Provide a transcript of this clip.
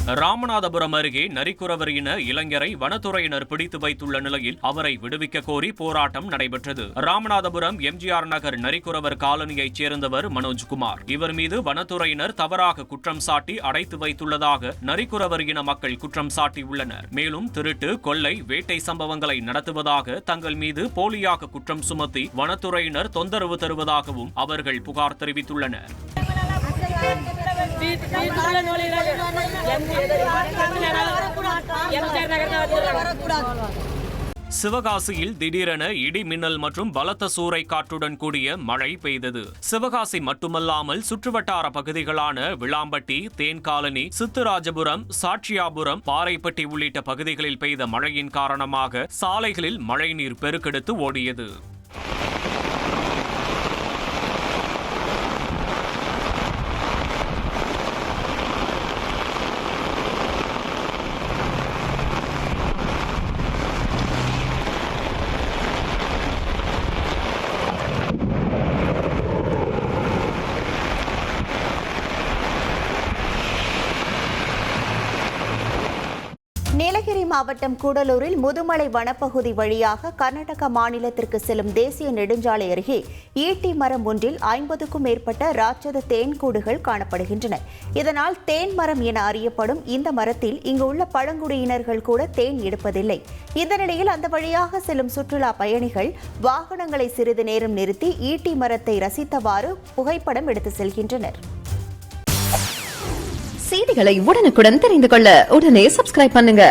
ராமநாதபுரம் அருகே நரிக்குறவர் இன இளைஞரை வனத்துறையினர் பிடித்து வைத்துள்ள நிலையில் அவரை விடுவிக்க கோரி போராட்டம் நடைபெற்றது. ராமநாதபுரம் எம்ஜிஆர் நகர் நரிக்குறவர் காலனியைச் சேர்ந்தவர் மனோஜ்குமார். இவர் மீது வனத்துறையினர் தவறாக குற்றம் சாட்டி அடைத்து வைத்துள்ளதாக நரிக்குறவர் இன மக்கள் குற்றம் சாட்டியுள்ளனர். மேலும் திருட்டு, கொள்ளை, வேட்டை சம்பவங்களை நடத்துவதாக தங்கள் மீது போலியாக குற்றம் சுமத்தி வனத்துறையினர் தொந்தரவு தருவதாகவும் அவர்கள் புகார் தெரிவித்துள்ளனர். சிவகாசியில் திடீரென இடி மின்னல் மற்றும் பலத்த சூறை காற்றுடன் கூடிய மழை பெய்தது. சிவகாசி மட்டுமல்லாமல் சுற்றுவட்டார பகுதிகளான விளாம்பட்டி, தேன்காலனி, சித்துராஜபுரம், சாட்சியாபுரம், பாறைப்பட்டி உள்ளிட்ட பகுதிகளில் பெய்த மழையின் காரணமாக சாலைகளில் மழைநீர் பெருக்கெடுத்து ஓடியது. நீலகிரி மாவட்டம் கூடலூரில் முதுமலை வனப்பகுதி வழியாக கர்நாடக மாநிலத்திற்கு செல்லும் தேசிய நெடுஞ்சாலை அருகே ஈட்டி மரம் ஒன்றில் 50க்கும் மேற்பட்ட ராட்சத தேன்கூடுகள் காணப்படுகின்றன. இதனால் தேன் மரம் என அறியப்படும் இந்த மரத்தில் இங்குள்ள பழங்குடியினர்கள் கூட தேன் எடுப்பதில்லை. இந்த நிலையில் அந்த வழியாக செல்லும் சுற்றுலா பயணிகள் வாகனங்களை சிறிது நேரம் நிறுத்தி ஈட்டி மரத்தை ரசித்தவாறு புகைப்படம் எடுத்து செல்கின்றனர். செய்திகளை உடனுக்குடன் தெரிந்து கொள்ள உடனே சப்ஸ்கிரைப் பண்ணுங்க.